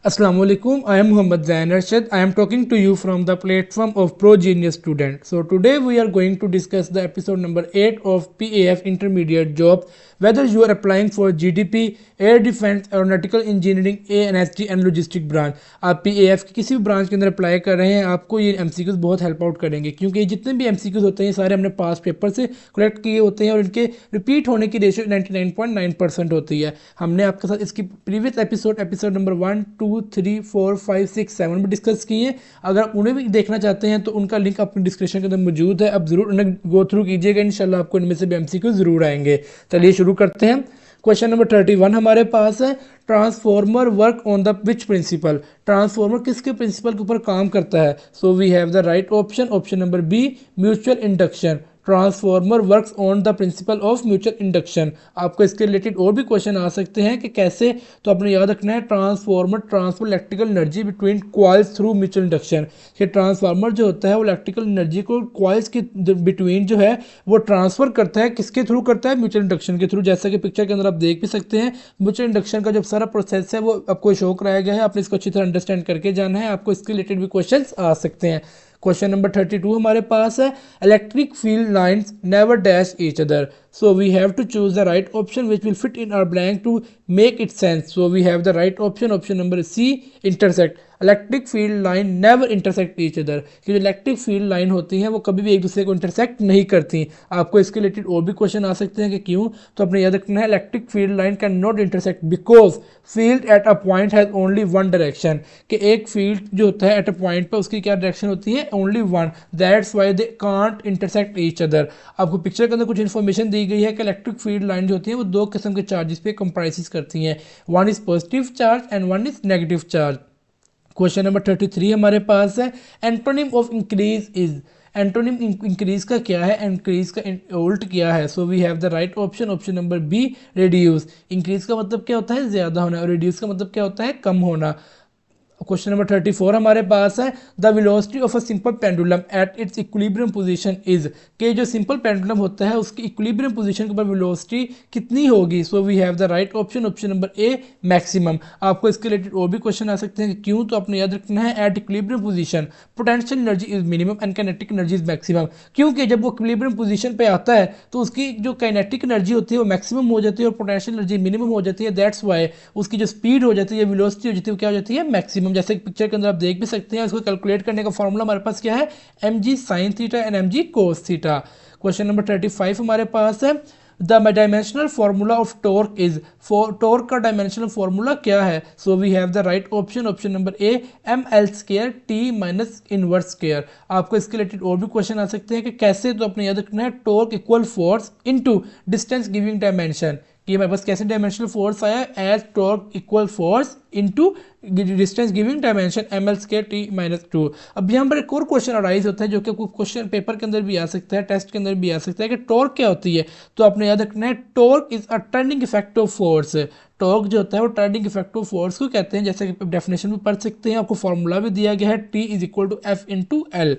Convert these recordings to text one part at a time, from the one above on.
Assalamu alaikum. I am Muhammad Zain Arshad. I am talking to you from the platform of Pro Genius Student. So today we are going to discuss the episode number 8 of PAF Intermediate Jobs. Whether you are applying for GDP, Air Defense, Aeronautical Engineering, ANSG and Logistic branch, आप PAF की किसी भी branch के अंदर apply कर रहे हैं, आपको ये MCQs बहुत हेल्प आउट करेंगे, क्योंकि जितने भी MCQs होते हैं सारे हमने पास पेपर से कलेक्ट किए होते हैं और इनके रिपीट होने की रेशियो 99.9% होती है। हमने आपके साथ इसकी प्रीवियस एपिसोड नंबर 1, 2, 3, 4, 5, 6, 7 में डिस्कस किए। अगर आप उन्हें भी देखना चाहते हैं तो उनका लिंक अपनी डिस्क्रिप्शन के अंदर मौजूद है, आप ज़रूर उन्हें गो थ्रू कीजिएगा, इंशाल्लाह आपको इनमें से भी MCQ ज़रूर आएंगे। चलिए शुरू करते हैं। क्वेश्चन नंबर 31 हमारे पास है, transformer work on the which principle. Transformer किसके प्रिंसिपल के ऊपर काम करता है? So we have the right option number B, mutual induction. Transformer works on the principle of mutual induction. आपको इसके रिलेटेड और भी क्वेश्चन आ सकते हैं कि कैसे, तो आपने याद रखना है transformer transfer electrical energy between coils through mutual induction. कि ट्रांसफार्मर जो होता है वो इलेक्ट्रिकल एनर्जी को कॉइल्स के बिटवीन जो है वो ट्रांसफर करता है, किसके थ्रू करता है? म्यूचुअल इंडक्शन के थ्रू। जैसा कि पिक्चर के अंदर आप देख भी सकते हैं, म्यूचुअल इंडक्शन का जो सारा प्रोसेस है वो आपको शो कराया गया है, आपने इसको अच्छी तरह अंडरस्टैंड करके जाना है, आपको इसके रिलेटेड भी क्वेश्चन आ सकते हैं। क्वेश्चन नंबर 32 हमारे पास है, electric field lines never dash each other. So we have to choose the right option which will fit in our blank to make it sense. So we have the right option number C, intersect. Electric field line never intersect each other. कि जो electric field line होती हैं वो कभी भी एक दूसरे को इंटरसेक्ट नहीं करती। आपको इसके रिलेटेड और भी क्वेश्चन आ सकते हैं कि क्यों, तो अपने याद रखना है electric field line can not intersect because field at a point has only one direction. कि एक फील्ड जो होता है एट अ पॉइंट पर उसकी क्या डायरेक्शन होती है? Only one. That's why they can't intersect each other. आपको पिक्चर के अंदर कुछ इन्फॉर्मेशन दी गई है कि इलेक्ट्रिक फील्ड लाइन जो होती है वो दो किस्म के चार्जेस पे कंप्राइज करती हैं, one is positive charge and one is negative charge. Question number 33 हमारे पास है, antonym of increase is. Antonym increase का क्या है? इंक्रीज का उल्ट क्या है? So we have the right option number B, reduce. Increase का मतलब क्या होता है? ज्यादा होना, और रिड्यूस का मतलब क्या होता है? कम होना। क्वेश्चन नंबर 34 हमारे पास है, the velocity of a simple pendulum at its equilibrium position is. के जो सिंपल पेंडुलम होता है उसकी इक्विलिब्रियम पोजीशन के ऊपर वेलोसिटी कितनी होगी? So we have the right option number A, maximum. आपको इसके रिलेटेड और भी क्वेश्चन आ सकते हैं कि क्यों, तो आपने याद रखना है at equilibrium position potential energy is minimum and kinetic energy is maximum. क्योंकि जब वो इक्विलिब्रियम पोजीशन पे आता है तो उसकी जो काइनेटिक एनर्जी होती है वो मैक्सिमम हो जाती है और पोटेंशियल एनर्जी मिनिमम हो जाती है। दैट्स वाई उसकी जो स्पीड हो जाती है, वेलोसिटी हो जाती है, वो क्या हो जाती है? मैक्सिमम। जैसे पिक्चर के अंदर आप देख भी सकते हैं, इसको कैलकुलेट करने का फॉर्मूला हमारे पास क्या है? mg sin theta and mg cos theta. Question number 35 हमारे पास है, the dimensional formula of torque is. Torque का डायमेंशनल फॉर्मूला क्या है? So we have the right option number A, ml square T minus inverse square. आपको इसके related और भी क्वेश्चन आ सकते हैं कि कैसे, तो अपने याद रखना है torque equal force into distance giving dimension. कि हमारे पास कैसे डायमेंशनल फोर्स आया? As torque equal force into distance giving dimension ml square T minus 2। अब यहाँ पर एक और क्वेश्चन अराइज होता है जो कि क्वेश्चन पेपर के अंदर भी आ सकता है, टेस्ट के अंदर भी आ सकता है, कि टॉर्क क्या होती है? तो आपने याद रखना है torque is a turning effect of force. Torque जो होता है वो टर्निंग इफेक्ट ऑफ फोर्स को कहते हैं, जैसे कि डेफिनेशन में पढ़ सकते हैं, आपको फॉर्मूला भी दिया गया है, T is equal to F into L.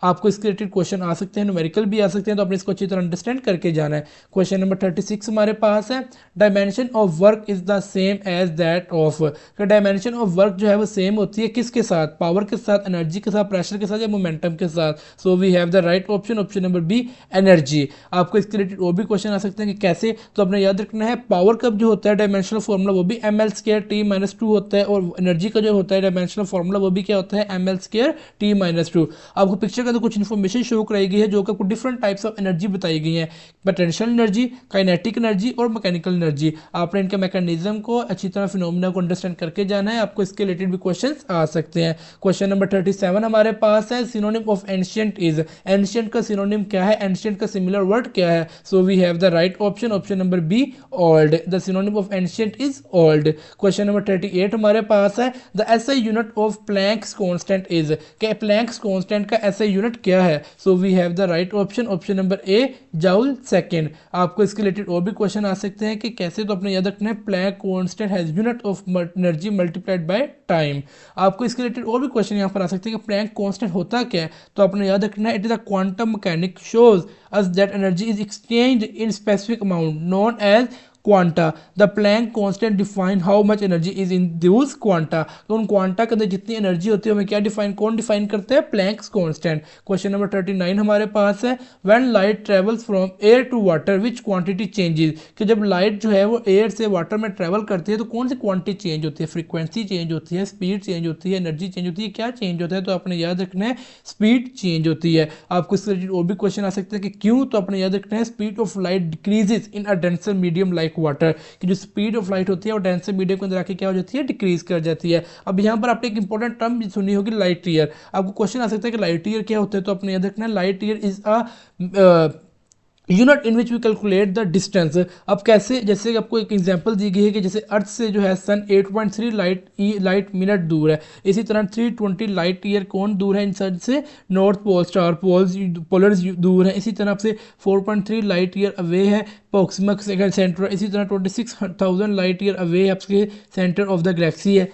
आपको इसके रिलेटेड क्वेश्चन आ सकते हैं, न्यूमेरिकल भी आ सकते हैं, तो आपने इसको अच्छी तरह अंडरस्टैंड करके जाना है। क्वेश्चन नंबर 36 हमारे पास है, dimension of work is the same as that of. Dimension of work जो है वो सेम होती है किसके साथ? पावर के साथ, एनर्जी के साथ, प्रेशर के साथ या मोमेंटम के साथ। So we have the right option number B, energy. आपको इसके रिलेटेड और भी क्वेश्चन आ सकते हैं कि कैसे, तो आपने याद रखना है पावर का जो होता है डायमेंशनल फॉर्मूला वो भी ml स्क्वायर टी माइनस 2 होता है, और एनर्जी का जो होता है डायमेंशनल फॉर्मूला वो भी क्या होता है? ml square T minus 2। आपको पिक्चर तो कुछ इन्फॉर्मेशन शो कराई गई है जो कि आपको डिफरेंट टाइप्स ऑफ एनर्जी बताई गई है, पोटेंशियल एनर्जी, काइनेटिक एनर्जी और मैकेनिकल एनर्जी। आपने इनके मैकेनिज्म को अच्छी तरह, फिनोमेना को अंडरस्टैंड करके जाना है, आपको इसके रिलेटेड भी क्वेश्चंस आ सकते हैं। क्वेश्चन नंबर 37 हमारे पास है, synonym of ancient is. Ancient का सिनोनिम क्या है? एंशिएंट का सिमिलर वर्ड क्या है? So we have the right option number B, old. The synonym of ancient is old. Question number 38 हमारे पास है, the SI unit of Planck's constant is. के प्लैंक्स कांस्टेंट का एसआई यूनिट क्या है? So we have the right option number A, joule second. आपको इसके related और भी क्वेश्चन आ सकते हैं कि कैसे, तो अपने याद रखना है Planck constant has unit of energy multiplied by time. आपको इसके रिलेटेड और भी क्वेश्चन यहाँ पर आ सकते हैं कि प्लैंक कांस्टेंट होता क्या है, तो अपने याद रखना है it is a quantum mechanic shows us that energy is exchanged in specific amount known as quanta the Planck constant define how much energy is in this quanta. तो उन क्वांटा के अंदर जितनी एनर्जी होती है हमें क्या कौन डिफाइन करते हैं, प्लैंक्स कांस्टेंट। क्वेश्चन नंबर 39 हमारे पास है when light travels from air to water which quantity changes, कि जब लाइट जो है वो एयर से वाटर में ट्रेवल करती है तो कौन सी क्वांटिटी चेंज होती है, फ्रीक्वेंसी चेंज होती है, स्पीड चेंज होती है, एनर्जी चेंज होती है, क्या चेंज होता है, तो आपने याद रखना है स्पीड चेंज होती है। आपको इससे रिलेटेड और भी क्वेश्चन आ सकते हैं कि क्यों, तो आपने याद रखना है speed of light decreases in a denser medium like water, कि जो स्पीड ऑफ लाइट होती है वो डेंसर मीडियम के अंदर आके क्या हो जाती है, डिक्रीज कर जाती है। अब यहाँ पर आपने एक इंपॉर्टेंट टर्म भी सुनी होगी, लाइट ईयर। आपको क्वेश्चन आ सकता है कि लाइट ईयर क्या होता है, तो आपने याद रखना है light year is a unit in which we calculate the distance. अब कैसे, जैसे आपको एक एग्जांपल दी गई है कि जैसे अर्थ से जो है सन 8.3 लाइट मिनट दूर है, इसी तरह 320 लाइट ईयर कौन दूर है इन सन से, north pole, star poles, Polaris दूर है। इसी तरह से 4.3 लाइट ईयर अवे है प्रोक्सिमा सेंटर, इसी तरह 26,000 लाइट ईयर अवे आपके सेंटर ऑफ द गैलेक्सी है।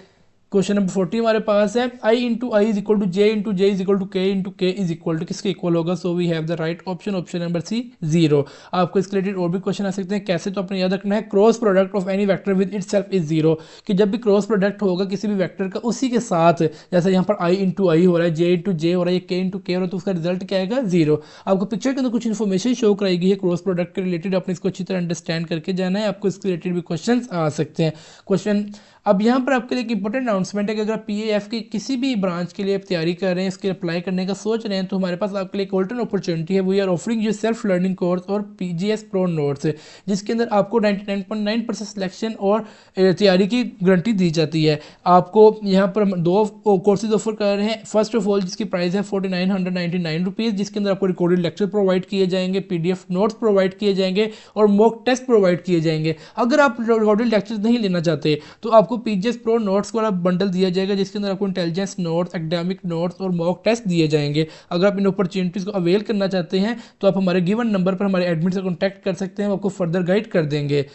क्वेश्चन नंबर 40 हमारे पास है i into i is equal to j into j is equal to k is equal to किसके इक्वल होगा, so we have the right option, option number c 0। आपको इसके related और भी क्वेश्चन आ सकते हैं, कैसे, तो अपने याद रखना है cross product of any vector with itself is 0, कि जब भी क्रॉस प्रोडक्ट होगा किसी भी वेक्टर का उसी के साथ, जैसे यहाँ पर आई इंटू आई हो रहा है, जे इंटू जे हो रहा है, के इंटू के हो रहा है, तो उसका रिजल्ट क्या आएगा 0। आपको पिक्चर के अंदर कुछ इन्फॉर्मेशन शो कराई गई है क्रॉस प्रोडक्ट के रिलेटेड, आपने इसको अच्छी तरह अंडरस्टैंड करके जाना है, आपको इसके रिलेटेड भी क्वेश्चन आ सकते हैं। क्वेश्चन अब यहाँ पर आपके लिए एक इंपॉर्टेंट अनाउंसमेंट है कि अगर आप पीएएफ की किसी भी ब्रांच के लिए आप तैयारी कर रहे हैं, इसके अप्लाई करने का सोच रहे हैं, तो हमारे पास आपके लिए एक गोल्डन अपॉर्चुनिटी है। We are offering you self learning course और पीजीएस प्रो नोट्स, जिसके अंदर आपको 99.9% सिलेक्शन और तैयारी की गारंटी दी जाती है। आपको यहाँ पर हम 2 कोर्सेज ऑफर कर रहे हैं। फर्स्ट ऑफ ऑल जिसकी प्राइस है 4999 रुपीज़, जिसके अंदर आपको रिकॉर्डेड लेक्चर प्रोवाइड किए जाएंगे, पीडीएफ नोट्स प्रोवाइड किए जाएंगे और मॉक टेस्ट प्रोवाइड किए जाएंगे। अगर आप रिकॉर्डेड लेक्चर नहीं लेना चाहते तो आपको पीजीएस प्रो नोट्स वाला बंडल दिया जाएगा, जिसके अंदर आपको इंटेलिजेंस नोट्स, एकेडमिक नोट्स और मॉक टेस्ट दिए जाएंगे। अगर आप इन अपॉर्चुनिटीज़ को अवेल करना चाहते हैं तो आप हमारे गिवन नंबर पर हमारे एडमिट से कॉन्टैक्ट कर सकते हैं, वो आपको फर्दर गाइड कर देंगे।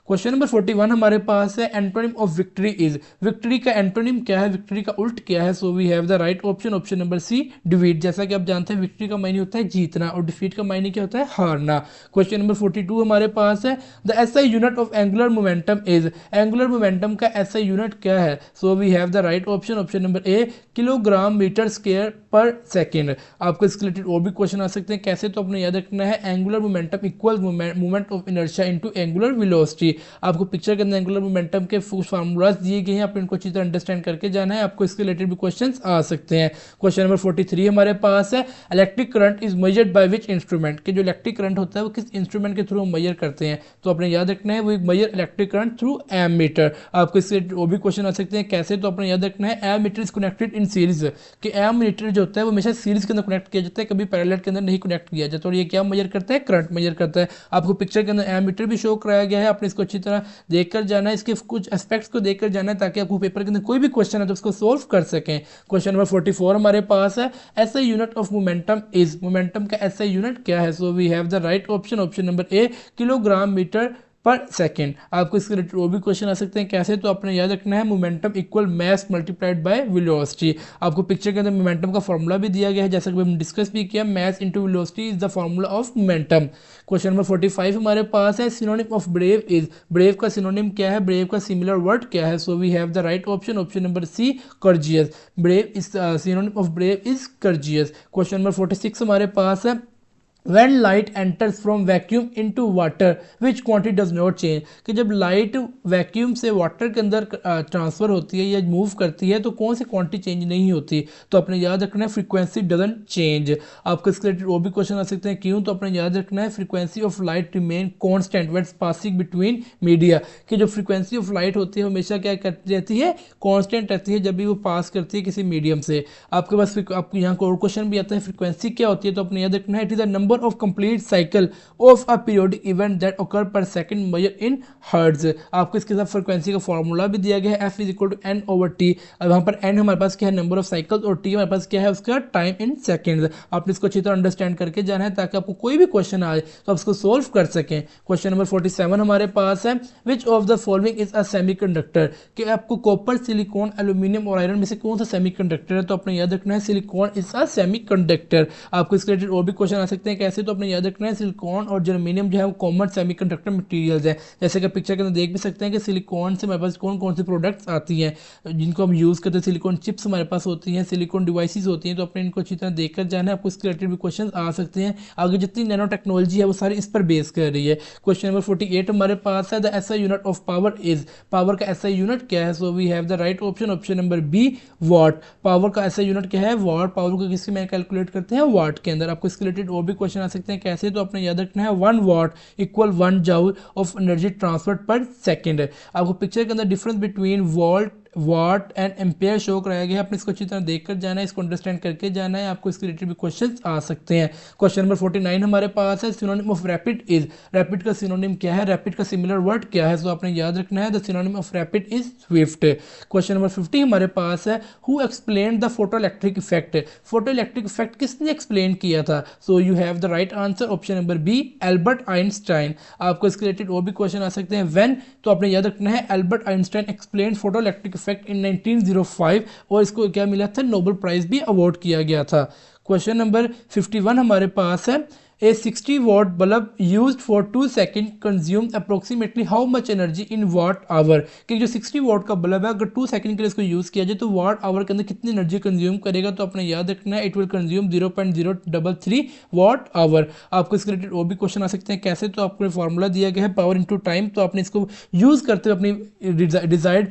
क्वेश्चन नंबर 41 हमारे पास है antonym of victory is, victory का एंटोनिम क्या है, विक्ट्री का उल्ट क्या है, so we have the right option, option number C defeat. जैसा कि आप जानते हैं विक्ट्री का मायने होता है जीतना और डिफीट का मायने क्या होता है, हारना। क्वेश्चन नंबर 42 हमारे पास है the SI unit of angular momentum is, angular momentum का एसआई यूनिट क्या है, so we have the right option, option number A kilogram metre square per second. आपको इसके रिलेटेड और भी क्वेश्चन आ सकते हैं, कैसे, तो अपने याद रखना है angular momentum equal moment of inertia into angular velocity. आपको पिक्चर के अंदर एंगुलर मोमेंटम के फार्मूलाज दिए गए हैं, आप इनको अच्छी तरह अंडरस्टैंड करके जाना है, आपको इसके रिलेटेड भी क्वेश्चंस आ सकते हैं। क्वेश्चन नंबर 43 हमारे पास है electric current is measured by which instrument, कि जो इलेक्ट्रिक करंट होता है वो किस इंस्ट्रूमेंट के थ्रू हम मेजर करते हैं, तो अपने याद रखना है वो measure electric current through ammeter. आपको इससे वो भी क्वेश्चन आ सकते हैं, कैसे, तो अपने याद रखना है ammeter is connected in series, कि एमीटर जो होता है वो हमेशा सीरीज के अंदर कनेक्ट किया जाता है, कभी पैरेलल के अंदर नहीं कनेक्ट किया जाता, और ये क्या मेजर करता है, करंट मेजर करता है। आपको पिक्चर के अंदर एमीटर भी शो कराया गया है, आपने इसको अच्छी तरह देखकर जाना है, इसके कुछ एस्पेक्ट्स को देखकर जाना है ताकि आपको पेपर के अंदर कोई भी क्वेश्चन है तो उसको सोल्व कर सकें। क्वेश्चन नंबर 44 हमारे पास है SI unit of momentum is, momentum का एसआई यूनिट क्या है, so we have the right option, option number A kilogram metre per second. आपको इसके रिलेटेड वो भी क्वेश्चन आ सकते हैं, कैसे, तो आपने याद रखना है momentum equal mass multiplied by velocity. आपको पिक्चर के अंदर मोमेंटम का फॉर्मूला भी दिया गया है, जैसा कि हमने डिस्कस भी किया, mass into velocity is the formula of momentum. Question number 45 हमारे पास है synonym of brave is, brave का सिनोनिम क्या है, ब्रेव का सिमिलर वर्ड क्या है, so we have the right option, option number c courageous. Brave is synonym of brave is courageous. Question number 46 हमारे पास है when light enters from vacuum into water which quantity does not change, कि जब light vacuum से water के अंदर transfer होती है या मूव करती है तो कौन सी क्वांटिटी चेंज नहीं होती, तो अपने याद रखना है फ्रीक्वेंसी डजंट चेंज। आपको इसके रिलेटेड वो भी क्वेश्चन आ सकते हैं, क्यों, तो अपने याद रखना है frequency of light remain constant when passing between media, कि जो फ्रीक्वेंसी ऑफ लाइट होती है हमेशा क्या करती रहती है, कांस्टेंट रहती है जब भी वो पास करती है किसी मीडियम से। आपके पास आपको यहाँ और क्वेश्चन भी आता है फ्रीक्वेंसी क्या होती है, तो अपने याद रखना है it is the number of complete cycle of a periodic event that occur per second measured in hertz। आपको इसके साथ फ्रीक्वेंसी का फॉर्मूला भी दिया गया है, f is equal to N over T. अब वहाँ पर n हमारे पास क्या है, नंबर ऑफ साइकिल्स, और t हमारे पास क्या है, उसका टाइम इन सेकंड्स। आपने इसको अच्छी तरह अंडरस्टैंड करके जाना है ताकि आपको कोई भी क्वेश्चन आए तो आप उसको सोल्व कर सकें। क्वेश्चन नंबर 47 हमारे पास है which of the following is a semiconductor, कि आपको कॉपर, सिलिकॉन, एल्यूमिनियम और आयरन में से कौन सा सेमीकंडक्टर है, तो आपने याद रखना है सिलिकॉन इज अ सेमीकंडक्टर। आपको इसके रिलेटेड और भी क्वेश्चन आ सकते हैं, कैसे, तो अपने याद रखना है सिलिकॉन और जर्मेनियम जो है वो कॉमन सेमीकंडक्टर मटेरियल्स है। जैसे कि पिक्चर के अंदर देख भी सकते हैं कि सिलिकॉन से हमारे पास कौन कौन सी प्रोडक्ट्स आती हैं जिनको हम यूज़ करते हैं। सिलिकॉन चिप्स हमारे पास होती हैं, सिलिकॉन डिवाइसेस होती हैं, तो अपने इनको अच्छी तरह देखकर जाना है। आपको इसके रिलेटेड भी क्वेश्चन आ सकते हैं। आगे जितनी नैनो टेक्नोलॉजी है वो सारी इस पर बेस कर रही है। क्वेश्चन नंबर 48 हमारे पास है the SI unit of power is, power का एसआई यूनिट क्या है? So we have the right option, option number B watt. Power का एसआई यूनिट क्या है? वाट। पावर को किसके में कैलकुलेट करते हैं? वाट के अंदर। आपको इसके रिलेटेड और भी क्वेश्चन आ सकते हैं कैसे, तो अपने याद रखना है 1 watt equal 1 joule of energy transfer per second. आपको पिक्चर के अंदर difference between volt watt and ampere show कराया गया है। आपने इसको अच्छी तरह देखकर जाना है, इसको अंडरस्टैंड करके जाना है। आपको इसके रिलेटेड भी क्वेश्चन आ सकते हैं। क्वेश्चन नंबर 49 हमारे पास है synonym of rapid is, rapid का सिनोनिम क्या है? रैपिड का सिमिलर वर्ड क्या है? तो आपने याद रखना है the synonym of rapid is swift. Question number 50 हमारे पास है who explain the photo electric effect, photo electric effect किसने एक्सप्लेन किया था? So you have the right answer, option number B Albert Einstein. आपको इसके रिलेटेड और भी क्वेश्चन आ सकते हैं व्हेन, तो आपने याद रखना है Albert Einstein explain photo electric effect in 1905 और इसको क्या मिला था? नोबेल प्राइज भी अवार्ड किया गया था। क्वेश्चन नंबर 51 हमारे पास है A 60 watt bulb used for 2 seconds consumes approximately how much energy in watt hour, कि जो 60 watt का बल्ब है अगर 2 सेकंड के लिए इसको यूज़ किया जाए तो वाट आवर के अंदर कितनी एनर्जी कंज्यूम करेगा? तो अपने याद रखना है it will consume 0.033 watt hour. आपको इसके रिलेटेड और भी क्वेश्चन आ सकते हैं कैसे, तो आपको फॉर्मूला दिया गया है पावर इंटू टाइम, तो आपने इसको यूज़ करते हुए अपनी डिजायर्ड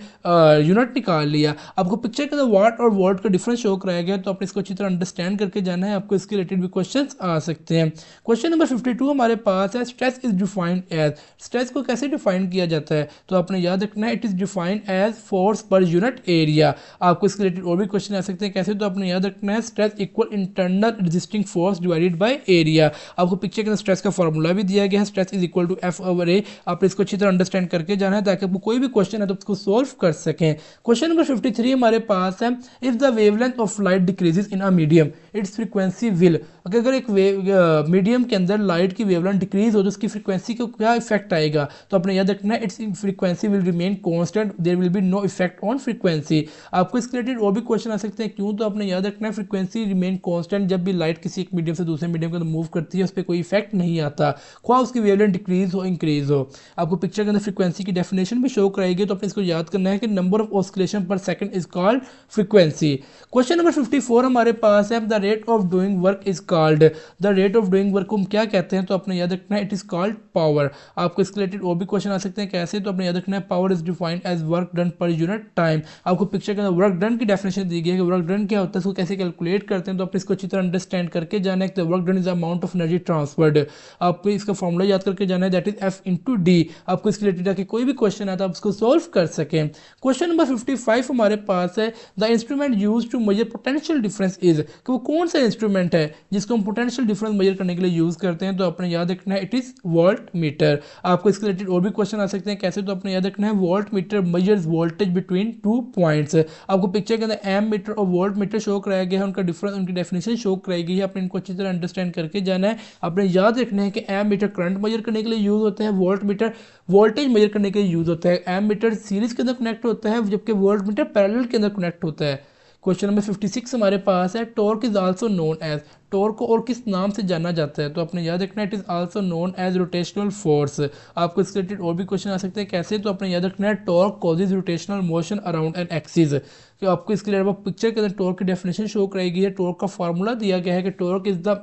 यूनिट निकाल लिया। आपको पिक्चर के अंदर वाट और वोल्ट का डिफरेंस शो कराया गया, तो आपने इसको अच्छी तरह अंडरस्टैंड करके जाना है। आपको इसके रिलेटेड भी क्वेश्चन आ सकते हैं। क्वेश्चन नंबर 52 हमारे पास है stress is defined as, stress को कैसे डिफाइन किया जाता है? तो आपने याद रखना है it is defined as force per unit area. आपको इसके रिलेटेड और भी क्वेश्चन आ सकते हैं कैसे, तो आपने याद रखना है stress equal internal resisting force divided by area. आपको पिक्चर के अंदर स्ट्रेस का फॉर्मूला भी दिया गया है, stress is equal to f over a. आपने इसको अच्छी तरह अंडरस्टैंड करके जाना है ताकि आपको कोई भी क्वेश्चन है तो उसको सोल्व कर सकें। क्वेश्चन नंबर 53 हमारे पास है if the wavelength of light decreases in a medium it's frequency will, अगर एक मीडियम के अंदर लाइट की वेवलेंथ डिक्रीज हो तो उसकी फ्रीक्वेंसी को क्या इफेक्ट आएगा? तो अपने याद रखना है its frequency will remain constant, there will be no effect on frequency. आपको इसके रिलेटेड और भी क्वेश्चन आ सकते हैं क्यों, तो आपने याद रखना है फ्रीक्वेंसी रिमेन कांस्टेंट जब भी लाइट किसी एक मीडियम से दूसरे मीडियम के अंदर मूव करती है उस पर कोई इफेक्ट नहीं आता, ख्वाह उसकी वेवलेंथ डिक्रीज हो इंक्रीज हो। आपको पिक्चर के अंदर फ्रीक्वेंसी की डेफिनेशन भी शो कराएगी, तो अपने इसको याद करना है कि नंबर ऑफ ऑस्किलेशन पर second is called frequency. Question number 54 हमारे पास है the rate of doing work is called, the rate of doing work को हम क्या कहते हैं? तो अपने याद रखना है इट इज कॉल्ड पावर। आपको इसके रिलेटेड और भी क्वेश्चन आ सकते हैं कैसे, तो अपने याद रखना है power is defined as work done per unit time. आपको पिक्चर के अंदर वर्क डन की डेफिनेशन दी गई है कि वर्क डन क्या होता है, इसको कैसे कैलकुलेट करते हैं, तो अपने इसको अच्छी तरह अंडरस्टैंड करके जाना है। Work done is amount of energy transferred, आपको इसका फॉर्मूला याद करके जाना है that is F into D. आपको इसके रिलेटेड आके कोई भी क्वेश्चन आता है आप उसको सोल्व कर सकें। क्वेश्चन नंबर 55 हमारे पास है the instrument use to measure potential difference is, कि वो कौन सा इंस्ट्रूमेंट है जिसको हम पोटेंशियल डिफरेंस मेजर करने के लिए यूज करते हैं? तो अपने याद रखना है इट इज वोल्ट मीटर। आपको इसके रिलेटेड और भी क्वेश्चन आ सकते हैं कैसे, तो अपने याद रखना है volt meter measures voltage between 2 points. आपको पिक्चर के अंदर एम मीटर और वोल्ट मीटर शो कराया गया है, उनका डिफरेंस उनकी डेफिनेशन शो कराई गई है। आपने इनको अच्छी तरह अंडरस्टैंड करके जाना है। आपने याद रखना है कि एम मीटर करंट मेजर करने के लिए यूज होता है, वोल्ट मीटर वोल्टेज मेजर करने के लिए यूज होता है। एम मीटर सीरीज के अंदर कनेक्ट होता है जबकि वोल्ट मीटर पैरेलल के अंदर कनेक्ट होता है। क्वेश्चन नंबर 56 हमारे पास है torque is also known as, torque को और किस नाम से जाना जाता है? तो आपने याद रखना है it is also known as rotational force. आपको इसके रिलेटेड और भी क्वेश्चन आ सकते हैं कैसे, तो आपने याद रखना है torque causes rotational motion around an axis. तो आपको इसके लिए पिक्चर के अंदर टॉर्क की डेफिनेशन शो कराई गई है, टॉर्क का फॉर्मूला दिया गया है कि torque is the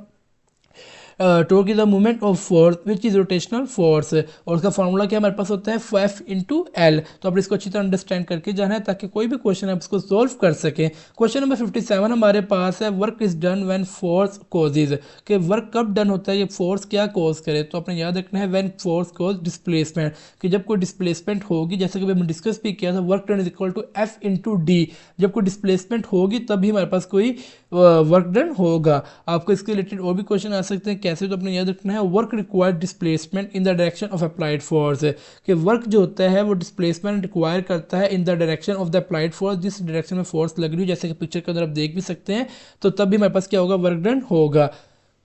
torque is the movement of force which is rotational force, और उसका फॉर्मूला क्या हमारे पास होता है एफ इंटू एल। तो आप इसको अच्छी तरह अंडरस्टैंड करके जाना है ताकि कोई भी क्वेश्चन है उसको सोल्व कर सकें। क्वेश्चन नंबर 57 हमारे पास है work is done when force causes, कि वर्क कब डन होता है, ये फोर्स क्या कॉज करे? तो आपने याद रखना है व्हेन फोर्स कॉज डिस्प्लेसमेंट, कि जब कोई डिस्प्लेसमेंट होगी, जैसे कि हमने डिस्कस भी किया था work done is equal to F into D, जब कोई डिस्प्लेसमेंट होगी तभी हमारे पास कोई वर्क डन होगा। आपको इसके रिलेटेड और भी क्वेश्चन आ सकते हैं कैसे, तो अपने याद रखना है work required displacement in the direction of applied force, कि वर्क जो होता है वो डिस्प्लेसमेंट रिक्वायर करता है in the direction of the applied force, जिस डायरेक्शन में फोर्स लग रही है, जैसे कि पिक्चर के अंदर आप देख भी सकते हैं, तो तब भी हमारे पास क्या होगा, वर्क डन होगा।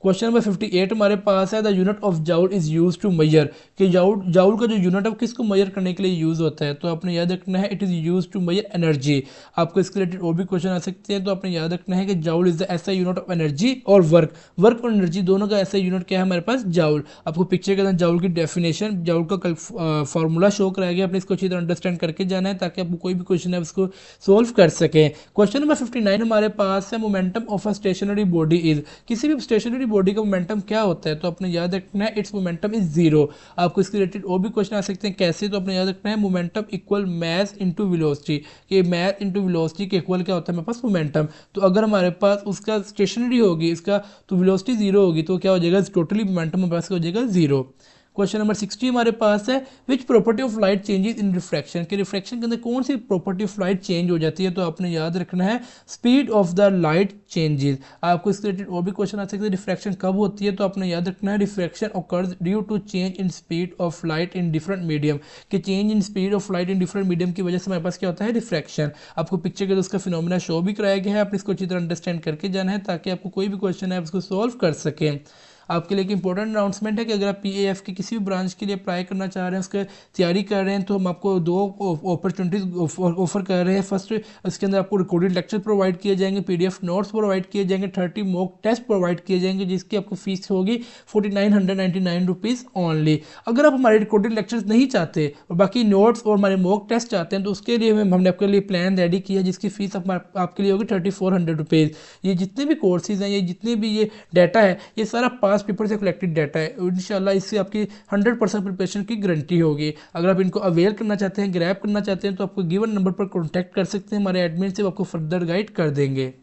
क्वेश्चन नंबर 58 हमारे पास है the unit of joule is use to measure, कि जाउल का जो यूनिट है वो किसको मेजर करने के लिए यूज़ होता है, तो आपने याद रखना है it is use to measure energy. आपको इसके रिलेटेड और भी क्वेश्चन आ सकते हैं, तो आपने याद रखना है कि जाउल इज द ऐसा यूनिट ऑफ एनर्जी और वर्क और एनर्जी दोनों का ऐसा यूनिट क्या है हमारे पास, जाउल। आपको पिक्चर के अंदर जाउल की डेफिनेशन, जाउल का फॉर्मूला शो कराया गया, आपने इसको अच्छी तरह अंडरस्टैंड करके जाना है ताकि आपको कोई भी क्वेश्चन है उसको सोल्व कर सकें। क्वेश्चन नंबर 59 हमारे पास है momentum of a stationary body is, किसी भी स्टेशनरी बॉडी का मोमेंटम क्या होता है, तो आपने याद रखना है इट्स मोमेंटम इज जीरो। आपको इसके रिलेटेड और भी क्वेश्चन आ सकते हैं कैसे, तो आपने याद रखना है momentum equal mass into velocity, कि मैस इनटू वेलोसिटी के इक्वल क्या होता है हमारे पास, मोमेंटम। तो अगर हमारे पास उसका स्टेशनरी होगी इसका तो वेलोसिटी जीरो होगी, तो क्या हो जाएगा, टोटली मोमेंटम हमारे पास हो जाएगा जीरो। क्वेश्चन नंबर 60 हमारे पास है which property of light changes in refraction, के रिफ्रैक्शन के अंदर कौन सी प्रॉपर्टी ऑफ लाइट चेंज हो जाती है, तो आपने याद रखना है speed of the light changes. आपको इसके रिलेटेड और भी क्वेश्चन आ सकते हैं, रिफ्रैक्शन कब होती है, तो आपने याद रखना है refraction occurs due to change in speed of light in different medium, कि change in speed of light in different medium की वजह से हमारे पास क्या होता है, रिफ्रैक्शन। आपको पिक्चर के उसका फिनोमेना शो भी कराया गया है, आपने इसको अच्छी तरह अंडरस्टैंड करके जाना है ताकि आपको कोई भी क्वेश्चन है उसको सॉल्व कर सकें। आपके लिए एक इंपॉर्टेंट अनाउंसमेंट है कि अगर आप पीएएफ के किसी भी ब्रांच के लिए अप्लाई करना चाह रहे हैं, उसका तैयारी कर रहे हैं, तो हम आपको दो अपॉर्चुनिटीज़ ऑफर कर रहे हैं। फर्स्ट, इसके अंदर आपको रिकॉर्डेड लेक्चर प्रोवाइड किए जाएंगे, पीडीएफ नोट्स प्रोवाइड किए जाएंगे, 30 मॉक टेस्ट प्रोवाइड किए जाएंगे जिसकी आपको फीस होगी 4999 रुपीज़ ओनली। अगर आप हमारे रिकॉर्डेड लेक्चर्स नहीं चाहते और बाकी नोट्स और हमारे मॉक टेस्ट चाहते हैं, तो उसके लिए हमने आपके लिए प्लान रेडी किया जिसकी फीस आपके लिए होगी 3400 रुपीज़। ये जितने भी कोर्सेज हैं, ये जितने भी ये डाटा है, ये सारा पास पेपर से कलेक्टेड डाटा है। इंशाल्लाह इससे आपकी 100% प्रिपरेशन की गारंटी होगी। अगर आप इनको अवेल करना चाहते हैं, ग्रैब करना चाहते हैं, तो आपको गिवन नंबर पर कॉन्टैक्ट कर सकते हैं, हमारे एडमिन से आपको फर्दर गाइड कर देंगे।